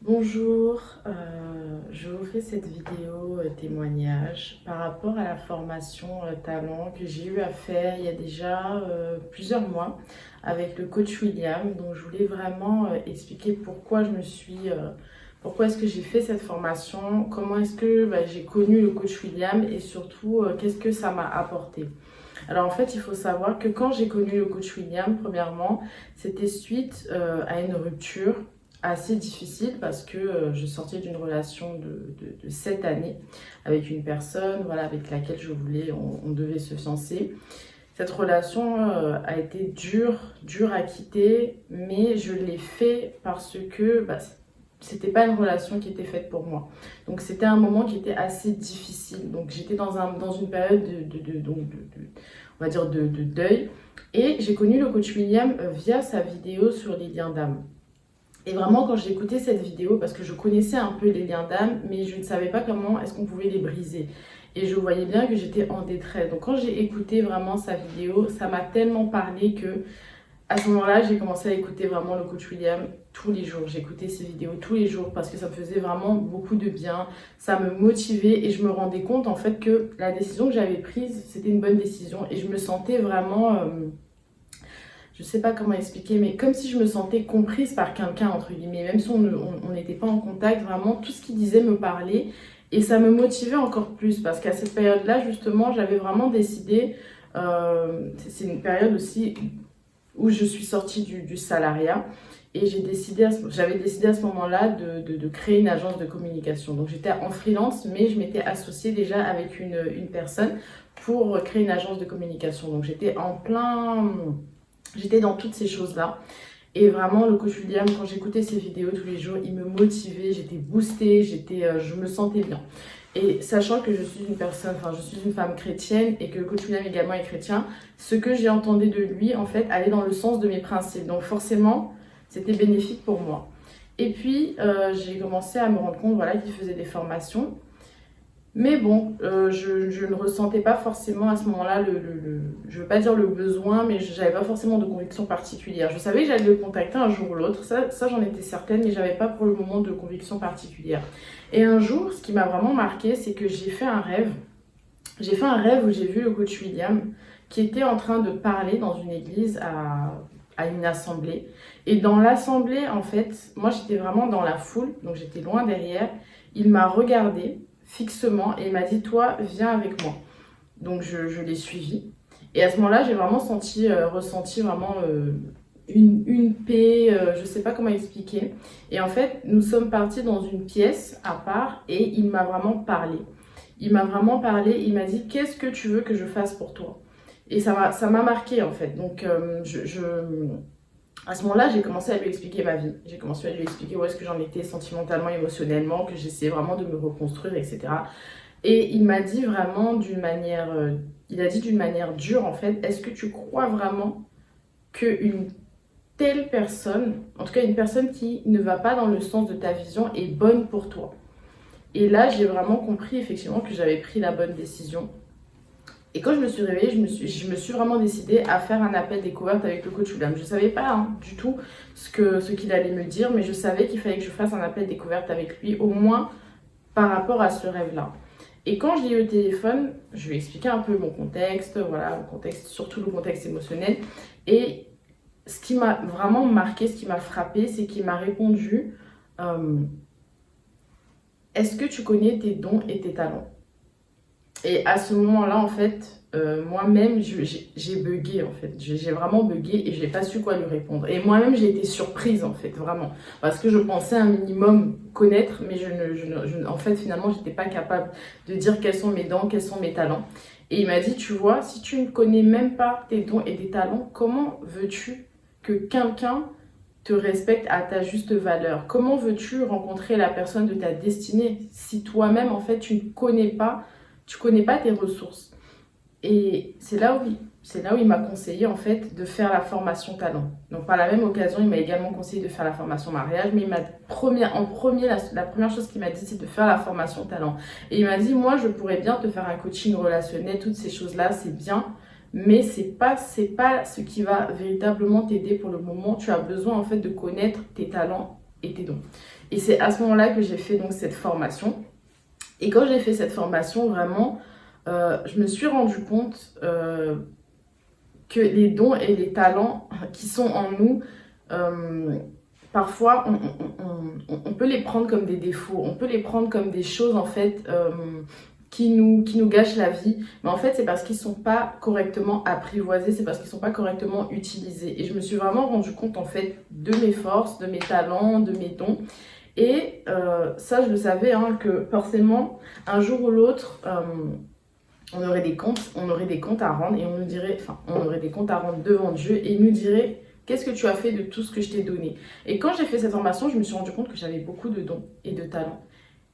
Bonjour, je vous fais cette vidéo témoignage par rapport à la formation talent que j'ai eu à faire il y a déjà plusieurs mois avec le coach William. Donc je voulais vraiment expliquer pourquoi pourquoi est-ce que j'ai fait cette formation, comment est-ce que j'ai connu le coach William et surtout qu'est-ce que ça m'a apporté. Alors en fait, il faut savoir que quand j'ai connu le coach William, premièrement, c'était suite à une rupture assez difficile parce que je sortais d'une relation de 7 années avec une personne voilà, avec laquelle on devait se fiancer. Cette relation a été dure à quitter, mais je l'ai fait parce que c'était pas une relation qui était faite pour moi. Donc c'était un moment qui était assez difficile. Donc j'étais dans une période on va dire de deuil. Et j'ai connu le coach William via sa vidéo sur les liens d'âme. Et vraiment, quand j'ai écouté cette vidéo, parce que je connaissais un peu les liens d'âme, mais je ne savais pas comment est-ce qu'on pouvait les briser. Et je voyais bien que j'étais en détresse. Donc quand j'ai écouté vraiment sa vidéo, ça m'a tellement parlé que à ce moment-là, j'ai commencé à écouter vraiment le coach William tous les jours. J'écoutais ses vidéos tous les jours parce que ça me faisait vraiment beaucoup de bien. Ça me motivait et je me rendais compte en fait que la décision que j'avais prise, c'était une bonne décision. Et je me sentais vraiment... je sais pas comment expliquer, mais comme si je me sentais comprise par quelqu'un, entre guillemets, même si on n'était pas en contact, vraiment, tout ce qu'il disait me parlait, et ça me motivait encore plus, parce qu'à cette période-là, justement, j'avais vraiment décidé, c'est une période aussi où je suis sortie du salariat, et j'avais décidé à ce moment-là de créer une agence de communication. Donc j'étais en freelance, mais je m'étais associée déjà avec une personne pour créer une agence de communication. Donc j'étais dans toutes ces choses-là. Et vraiment, le coach William, quand j'écoutais ses vidéos tous les jours, il me motivait, j'étais boostée, je me sentais bien. Et sachant que je suis je suis une femme chrétienne et que le coach William également est chrétien, ce que j'ai entendu de lui, en fait, allait dans le sens de mes principes. Donc forcément, c'était bénéfique pour moi. Et puis, j'ai commencé à me rendre compte voilà, qu'il faisait des formations. Mais bon, je ne ressentais pas forcément à ce moment-là je veux pas dire le besoin, mais j'avais pas forcément de conviction particulière. Je savais que j'allais le contacter un jour ou l'autre, ça j'en étais certaine, mais j'avais pas pour le moment de conviction particulière. Et un jour, ce qui m'a vraiment marqué, c'est que j'ai fait un rêve. J'ai fait un rêve où j'ai vu le coach William qui était en train de parler dans une église à une assemblée. Et dans l'assemblée, en fait, moi j'étais vraiment dans la foule, donc j'étais loin derrière. Il m'a regardé fixement et il m'a dit toi viens avec moi, donc je l'ai suivi et à ce moment là j'ai vraiment ressenti vraiment une paix, je sais pas comment expliquer. Et en fait nous sommes partis dans une pièce à part et il m'a vraiment parlé, il m'a dit qu'est-ce que tu veux que je fasse pour toi. Et ça m'a marqué en fait. Donc à ce moment-là, j'ai commencé à lui expliquer ma vie. J'ai commencé à lui expliquer où est-ce que j'en étais sentimentalement, émotionnellement, que j'essayais vraiment de me reconstruire, etc. Et il m'a dit vraiment il a dit d'une manière dure en fait, est-ce que tu crois vraiment qu'une telle personne, en tout cas une personne qui ne va pas dans le sens de ta vision, est bonne pour toi? Et là, j'ai vraiment compris effectivement que j'avais pris la bonne décision. Et quand je me suis réveillée, je me suis vraiment décidée à faire un appel découverte avec le coach William. Je ne savais pas du tout ce qu'il allait me dire, mais je savais qu'il fallait que je fasse un appel découverte avec lui, au moins par rapport à ce rêve-là. Et quand je l'ai eu au téléphone, je lui ai expliqué un peu mon contexte, voilà, surtout le contexte émotionnel. Et ce qui m'a vraiment marqué, ce qui m'a frappé, c'est qu'il m'a répondu est-ce que tu connais tes dons et tes talents? Et à ce moment-là, en fait, moi-même, j'ai bugué, en fait. J'ai vraiment bugué et j'ai pas su quoi lui répondre. Et moi-même, j'ai été surprise, en fait, vraiment. Parce que je pensais un minimum connaître, mais en fait, finalement, j'étais pas capable de dire quels sont mes dons, quels sont mes talents. Et il m'a dit, tu vois, si tu ne connais même pas tes dons et tes talents, comment veux-tu que quelqu'un te respecte à ta juste valeur? Comment veux-tu rencontrer la personne de ta destinée si toi-même, en fait, tu connais pas tes ressources? Et c'est là où il m'a conseillé en fait de faire la formation talent. Donc par la même occasion, il m'a également conseillé de faire la formation mariage, mais la première chose qu'il m'a dit, c'est de faire la formation talent. Et il m'a dit, moi, je pourrais bien te faire un coaching relationnel, toutes ces choses-là, c'est bien, mais c'est pas ce qui va véritablement t'aider pour le moment. Tu as besoin en fait de connaître tes talents et tes dons. Et c'est à ce moment-là que j'ai fait donc cette formation. Et quand j'ai fait cette formation, vraiment, je me suis rendu compte que les dons et les talents qui sont en nous, parfois, on peut les prendre comme des défauts, on peut les prendre comme des choses, en fait, qui nous gâchent la vie. Mais en fait, c'est parce qu'ils ne sont pas correctement apprivoisés, c'est parce qu'ils ne sont pas correctement utilisés. Et je me suis vraiment rendu compte, en fait, de mes forces, de mes talents, de mes dons. Et ça, je le savais, hein, que forcément, un jour ou l'autre, on aurait des comptes à rendre et on aurait des comptes à rendre devant Dieu et il nous dirait qu'est-ce que tu as fait de tout ce que je t'ai donné. Et quand j'ai fait cette formation, je me suis rendu compte que j'avais beaucoup de dons et de talents.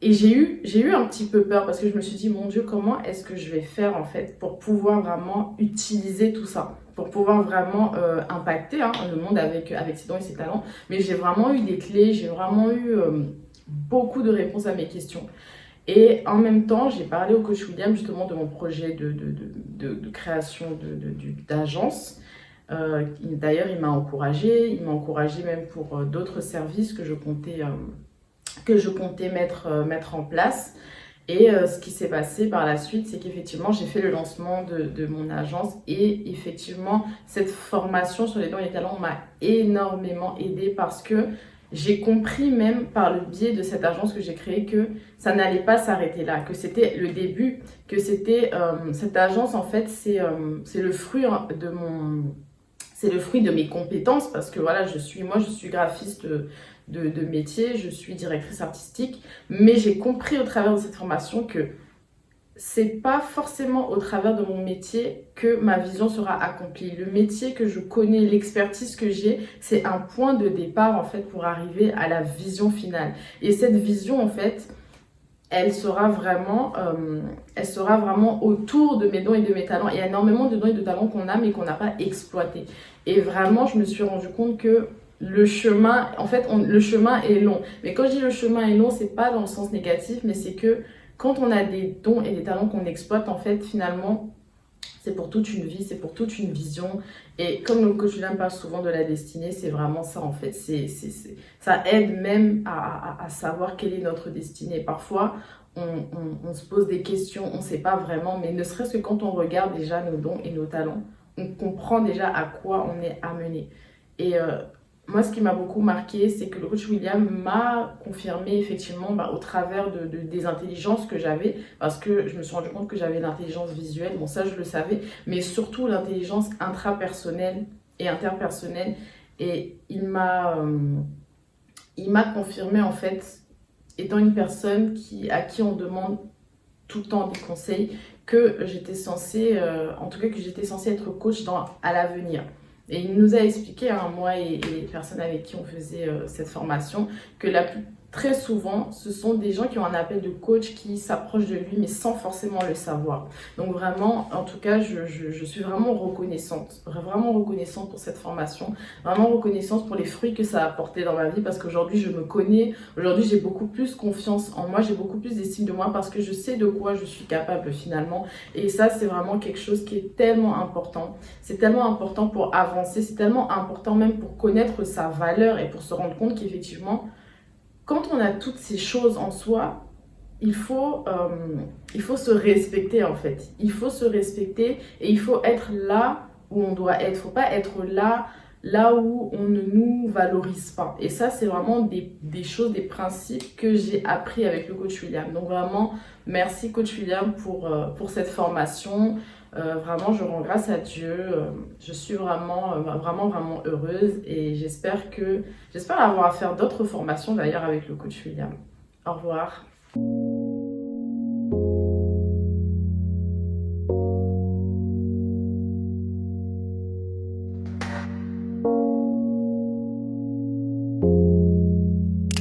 Et j'ai eu un petit peu peur parce que je me suis dit, mon Dieu, comment est-ce que je vais faire en fait pour pouvoir vraiment utiliser tout ça, pour pouvoir vraiment impacter le monde avec ses dons et ses talents. Mais j'ai vraiment eu des clés, j'ai vraiment eu beaucoup de réponses à mes questions. Et en même temps, j'ai parlé au coach William justement de mon projet de création d'agence. D'ailleurs, il m'a encouragée même pour d'autres services que je comptais mettre en place. Et ce qui s'est passé par la suite, c'est qu'effectivement, j'ai fait le lancement de mon agence et effectivement, cette formation sur les dons et les talents m'a énormément aidée parce que j'ai compris même par le biais de cette agence que j'ai créée que ça n'allait pas s'arrêter là, que c'était le début, que c'était cette agence en fait c'est le fruit de mes compétences parce que voilà je suis graphiste de métier, je suis directrice artistique, mais j'ai compris au travers de cette formation que c'est pas forcément au travers de mon métier que ma vision sera accomplie. Le métier que je connais, l'expertise que j'ai, c'est un point de départ en fait pour arriver à la vision finale. Et cette vision en fait, elle sera vraiment autour de mes dons et de mes talents. Il y a énormément de dons et de talents qu'on a mais qu'on n'a pas exploité. Et vraiment, je me suis rendu compte que le chemin est long. Mais quand je dis le chemin est long, c'est pas dans le sens négatif, mais c'est que quand on a des dons et des talents qu'on exploite, en fait, finalement, c'est pour toute une vie, c'est pour toute une vision. Et comme le coach William parle souvent de la destinée, c'est vraiment ça, en fait. Ça aide même à savoir quelle est notre destinée. Parfois, on se pose des questions, on ne sait pas vraiment, mais ne serait-ce que quand on regarde déjà nos dons et nos talents, on comprend déjà à quoi on est amené. Et moi, ce qui m'a beaucoup marqué, c'est que le coach William m'a confirmé effectivement au travers des intelligences que j'avais, parce que je me suis rendu compte que j'avais l'intelligence visuelle, bon ça je le savais, mais surtout l'intelligence intrapersonnelle et interpersonnelle. Et il m'a confirmé en fait, étant une personne à qui on demande tout le temps des conseils, que j'étais censée, être coach à l'avenir. Et il nous a expliqué, moi et les personnes avec qui on faisait cette formation, que très souvent, ce sont des gens qui ont un appel de coach qui s'approchent de lui, mais sans forcément le savoir. Donc vraiment, en tout cas, je suis vraiment reconnaissante pour cette formation, vraiment reconnaissante pour les fruits que ça a apporté dans ma vie, parce qu'aujourd'hui, je me connais, aujourd'hui, j'ai beaucoup plus confiance en moi, j'ai beaucoup plus d'estime de moi, parce que je sais de quoi je suis capable finalement. Et ça, c'est vraiment quelque chose qui est tellement important. C'est tellement important pour avancer, c'est tellement important même pour connaître sa valeur et pour se rendre compte qu'effectivement, quand on a toutes ces choses en soi, il faut se respecter en fait. Il faut se respecter et il faut être là où on doit être. Il ne faut pas être là où on ne nous valorise pas. Et ça, c'est vraiment des choses, des principes que j'ai appris avec le coach William. Donc vraiment, merci coach William pour cette formation. Vraiment, je rends grâce à Dieu. Je suis vraiment heureuse et j'espère avoir à faire d'autres formations d'ailleurs avec le coach William. Au revoir.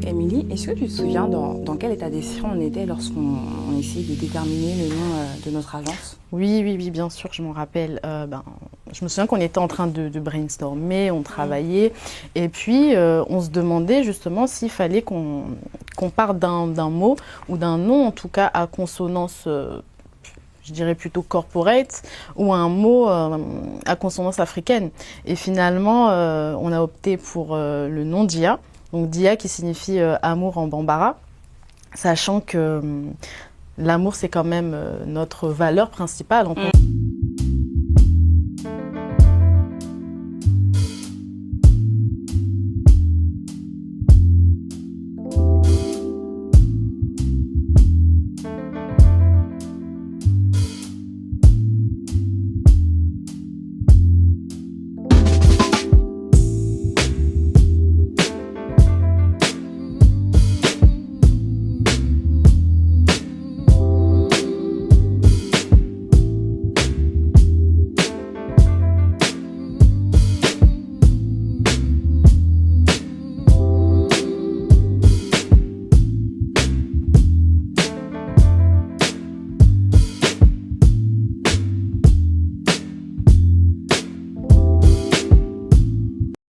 Émilie, est-ce que tu te souviens dans quel état d'esprit on était lorsqu'on essayait de déterminer le nom de notre agence ? Oui, bien sûr, je m'en rappelle. Je me souviens qu'on était en train de brainstormer, on travaillait, et puis on se demandait justement s'il fallait qu'on parte d'un mot ou d'un nom, en tout cas à consonance, je dirais plutôt corporate, ou un mot à consonance africaine. Et finalement, on a opté pour le nom d'IA. Donc Dia qui signifie amour en bambara, sachant que l'amour c'est quand même notre valeur principale en tant